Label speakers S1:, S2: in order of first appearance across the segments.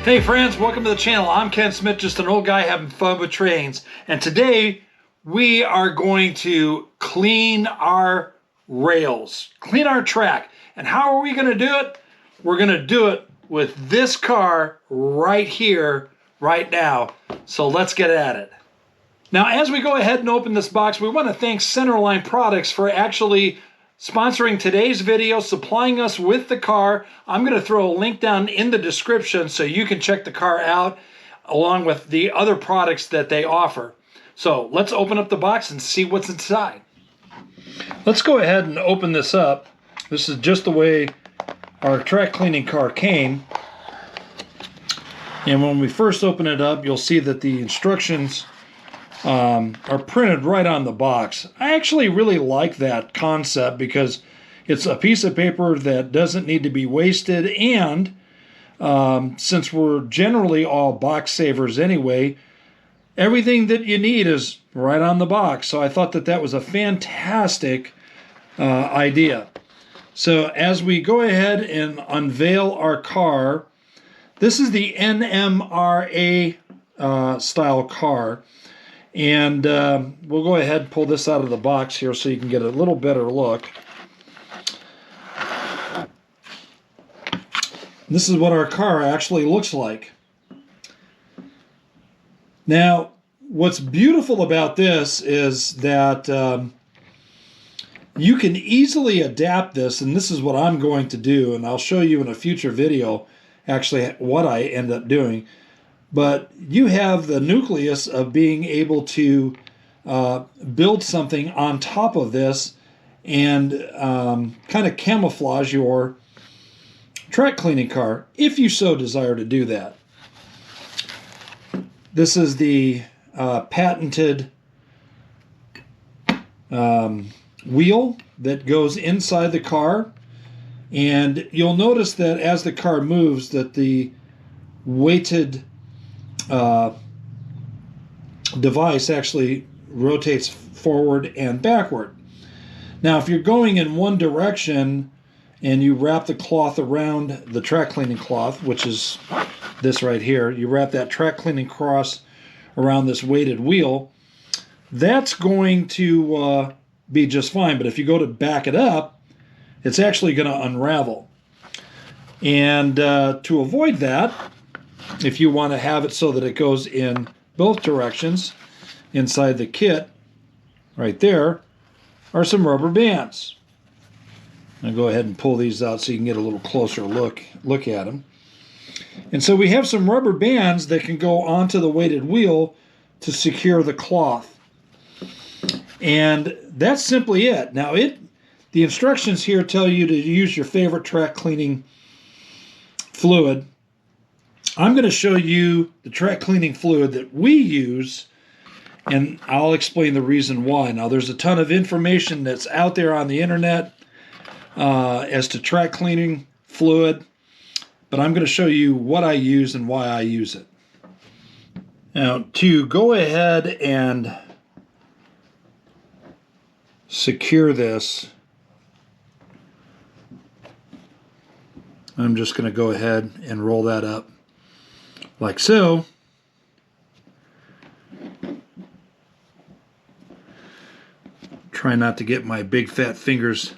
S1: Hey friends, welcome to the channel. I'm Ken Smith, just an old guy having fun with trains. And today we are going to clean our rails, clean our track. And how are we going to do it? We're going to do it with this car right here, right now. So let's get at it. Now, as we go ahead and open this box, we want to thank Centerline Products for actually sponsoring today's video, supplying us with the car. I'm going to throw a link down in the description so you can check the car out along with the other products that they offer. So let's open up the box and see what's inside. Let's go ahead and open this up. This is just the way our track cleaning car came. And when we first open it up, you'll see that the instructions are printed right on the box. I actually really like that concept because it's a piece of paper that doesn't need to be wasted, and since we're generally all box savers anyway, everything that you need is right on the box. So I thought that that was a fantastic idea. So as we go ahead and unveil our car, this is the NMRA style car. And we'll go ahead and pull this out of the box here so you can get a little better look. This is what our car actually looks like. Now, what's beautiful about this is that you can easily adapt this, and this is what I'm going to do, and I'll show you in a future video actually what I end up doing. But you have the nucleus of being able to build something on top of this and kind of camouflage your track cleaning car, if you so desire to do that. This is the patented wheel that goes inside the car. And you'll notice that as the car moves that the weighted device actually rotates forward and backward. Now, if you're going in one direction and you wrap the cloth around the track cleaning cloth, which is this right here, you wrap that track cleaning cross around this weighted wheel, that's going to be just fine. But if you go to back it up, it's actually going to unravel. And to avoid that, if you want to have it so that it goes in both directions, inside the kit, right there, are some rubber bands. I'll go ahead and pull these out so you can get a little closer look at them. And so we have some rubber bands that can go onto the weighted wheel to secure the cloth. And that's simply it. Now, the instructions here tell you to use your favorite track cleaning fluid. I'm going to show you the track cleaning fluid that we use, and I'll explain the reason why. Now, there's a ton of information that's out there on the internet as to track cleaning fluid, but I'm going to show you what I use and why I use it. Now, to go ahead and secure this, I'm just going to go ahead and roll that up like so. Try not to get my big fat fingers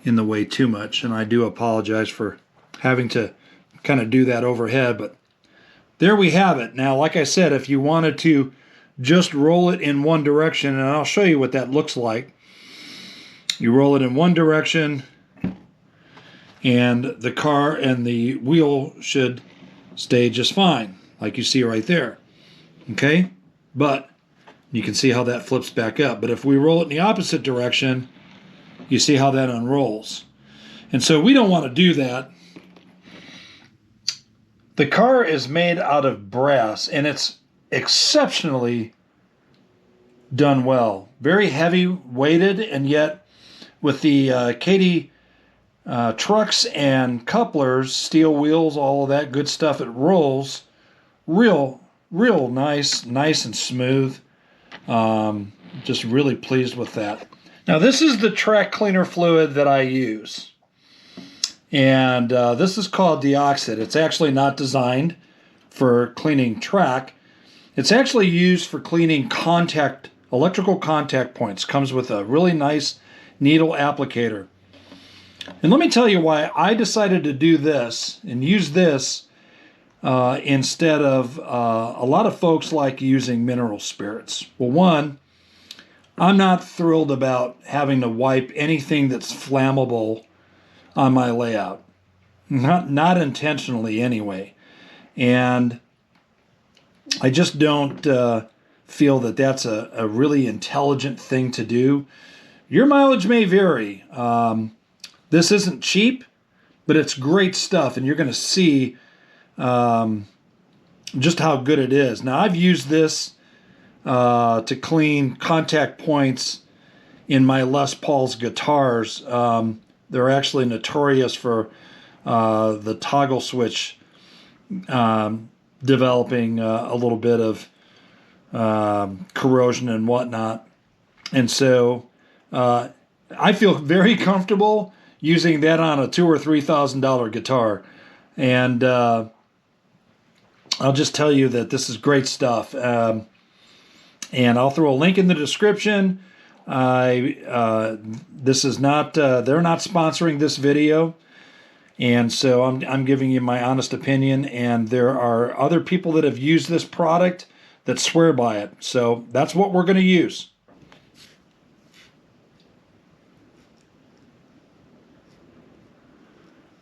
S1: in the way too much, and I do apologize for having to kind of do that overhead, but there we have it. Now, like I said, if you wanted to just roll it in one direction, and I'll show you what that looks like. You roll it in one direction, and the car and the wheel should stay just fine, like you see right there. Okay? But you can see how that flips back up. But if we roll it in the opposite direction, you see how that unrolls. And so we don't want to do that. The car is made out of brass, and it's exceptionally done well. Very heavy weighted, and yet with the Katy trucks and couplers, steel wheels, all of that good stuff, it rolls real nice and smooth. Just really pleased with that. Now, this is the track cleaner fluid that I use. And this is called DeoxIT. It's actually not designed for cleaning track. It's actually used for cleaning electrical contact points. Comes with a really nice needle applicator. And let me tell you why I decided to do this and use this instead of a lot of folks like using mineral spirits. Well, one, I'm not thrilled about having to wipe anything that's flammable on my layout. Not intentionally anyway. And I just don't feel that that's a really intelligent thing to do. Your mileage may vary. This isn't cheap, but it's great stuff, and you're going to see just how good it is. Now, I've used this to clean contact points in my Les Paul's guitars. They're actually notorious for the toggle switch developing a little bit of corrosion and whatnot. And so I feel very comfortable using that on a $2,000 or $3,000 guitar. And I'll just tell you that this is great stuff. And I'll throw a link in the description. This is not, they're not sponsoring this video. And so I'm giving you my honest opinion, and there are other people that have used this product that swear by it. So that's what we're going to use.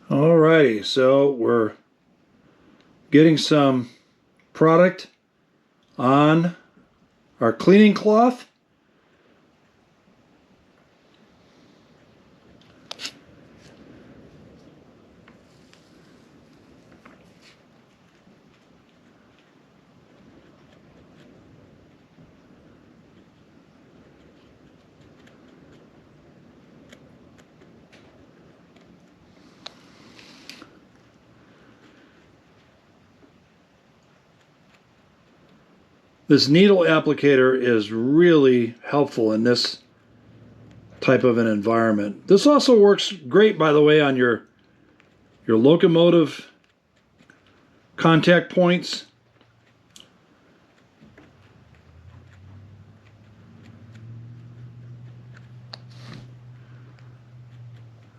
S1: Alrighty, so we're getting some product on our cleaning cloth. This needle applicator is really helpful in this type of an environment. This also works great, by the way, on your locomotive contact points.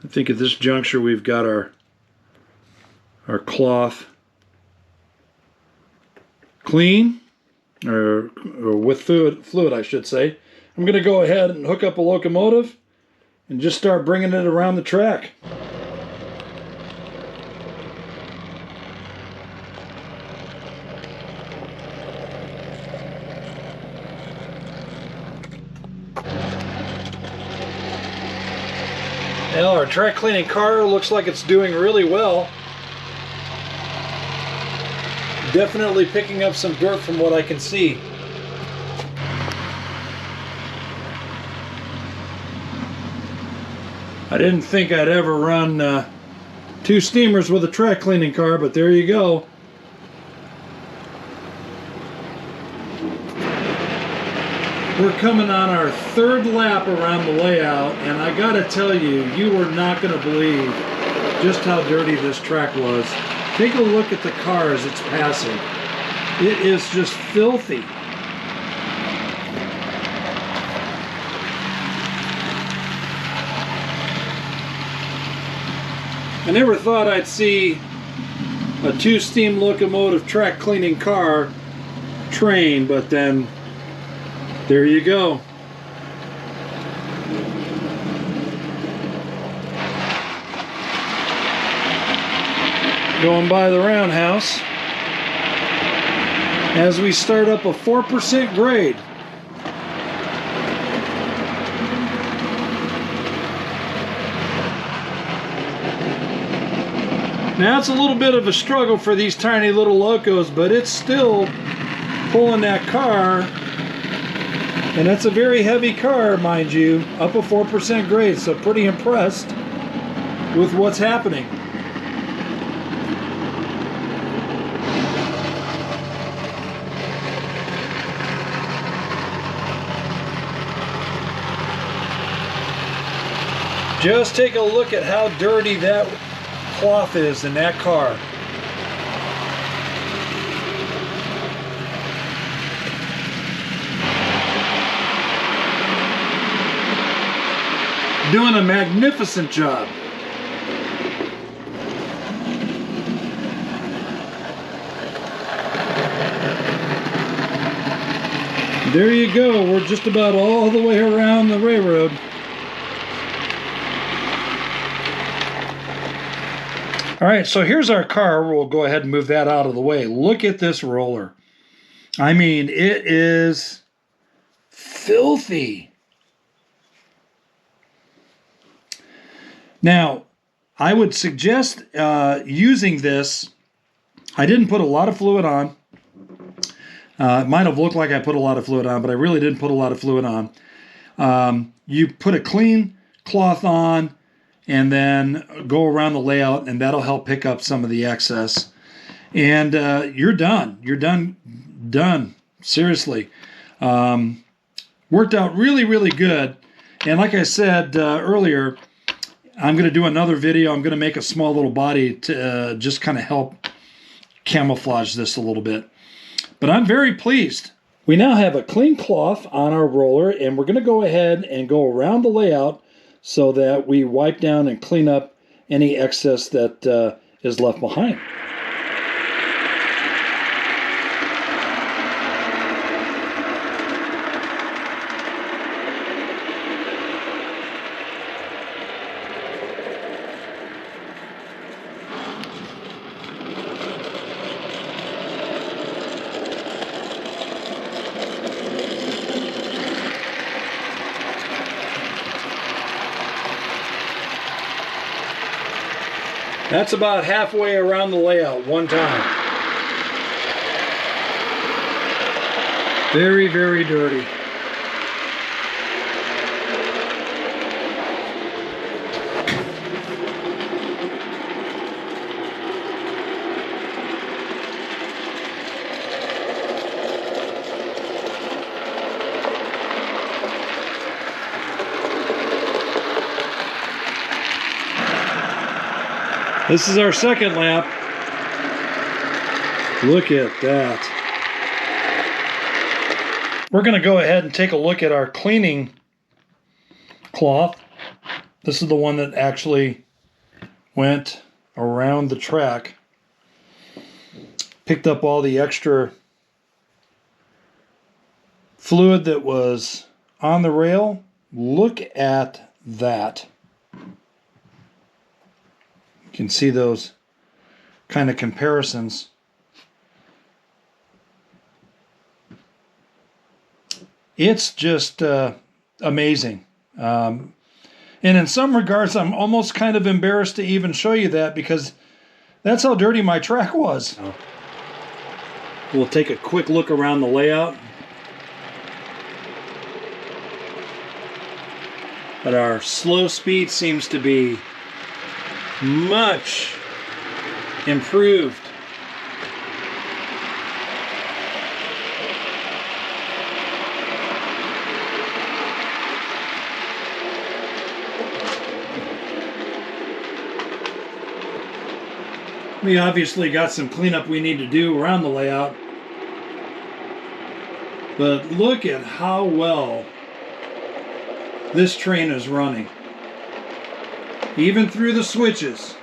S1: I think at this juncture we've got our cloth clean. Or with fluid, I should say. I'm going to go ahead and hook up a locomotive and just start bringing it around the track. Well, our track cleaning car looks like it's doing really well. Definitely picking up some dirt from what I can see. I didn't think I'd ever run 2 steamers with a track cleaning car, but there you go. We're coming on our 3rd lap around the layout, and I gotta tell you, you are not gonna believe just how dirty this track was. Take a look at the car as it's passing. It is just filthy. I never thought I'd see a 2-steam locomotive track cleaning car train, but then there you go. Going by the roundhouse as we start up a 4% grade. Now it's a little bit of a struggle for these tiny little locos, but it's still pulling that car, and it's a very heavy car, mind you, up a 4% grade, so pretty impressed with what's happening. Just take a look at how dirty that cloth is in that car. Doing a magnificent job. There you go. We're just about all the way around the railroad. All right, so here's our car. We'll go ahead and move that out of the way. Look at this roller. I mean, it is filthy. Now, I would suggest using this. I didn't put a lot of fluid on. It might have looked like I put a lot of fluid on, but I really didn't put a lot of fluid on. You put a clean cloth on and then go around the layout, and that'll help pick up some of the excess. And you're done. You're done. Seriously. Worked out really, really good. And like I said earlier, I'm going to do another video. I'm going to make a small little body to just kind of help camouflage this a little bit. But I'm very pleased. We now have a clean cloth on our roller, and we're going to go ahead and go around the layout so that we wipe down and clean up any excess that is left behind. That's about halfway around the layout one time. Very, very dirty. This is our second lap. Look at that. We're going to go ahead and take a look at our cleaning cloth. This is the one that actually went around the track. Picked up all the extra fluid that was on the rail. Look at that. You can see those kind of comparisons. It's just amazing. And in some regards, I'm almost kind of embarrassed to even show you that because that's how dirty my track was. We'll take a quick look around the layout. But our slow speed seems to be much improved. We obviously got some cleanup we need to do around the layout, but look at how well this train is running. Even through the switches.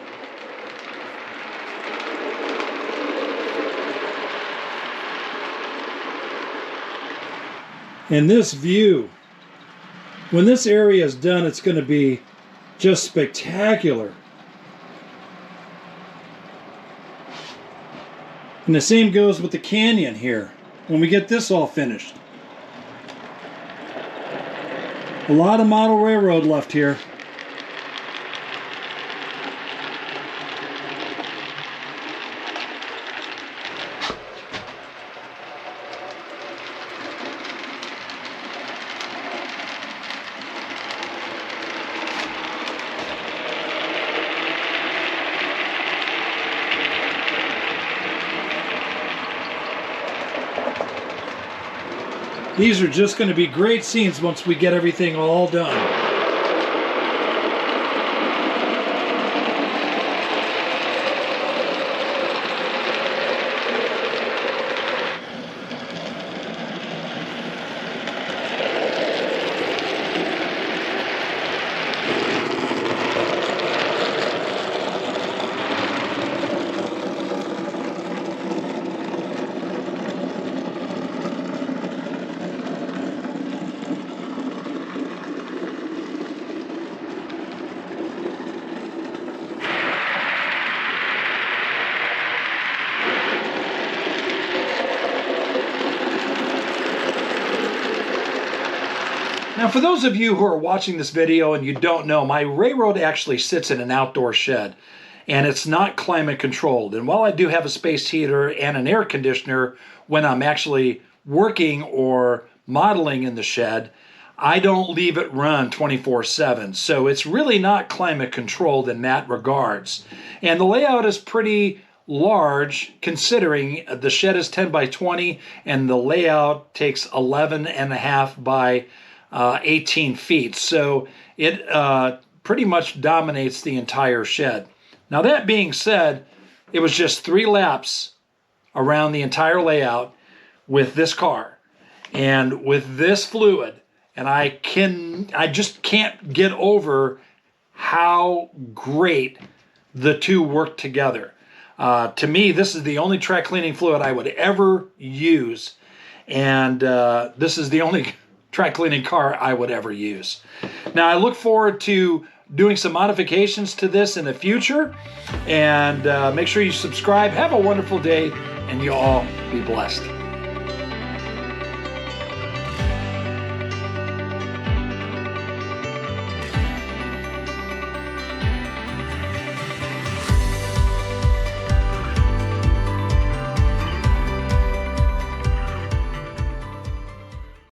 S1: And this view, when this area is done, it's going to be just spectacular. And the same goes with the canyon here, when we get this all finished. A lot of model railroad left here. These are just going to be great scenes once we get everything all done. Now, for those of you who are watching this video and you don't know, my railroad actually sits in an outdoor shed, and it's not climate controlled. And while I do have a space heater and an air conditioner when I'm actually working or modeling in the shed, I don't leave it run 24/7. So it's really not climate controlled in that regards. And the layout is pretty large, considering the shed is 10 by 20 and the layout takes 11.5 by 18 feet. So it pretty much dominates the entire shed. Now, that being said, it was just 3 laps around the entire layout with this car and with this fluid. And I just can't get over how great the two work together. To me, this is the only track cleaning fluid I would ever use. And this is the only track cleaning car I would ever use. Now, I look forward to doing some modifications to this in the future. And make sure you subscribe. Have a wonderful day, and you all be blessed.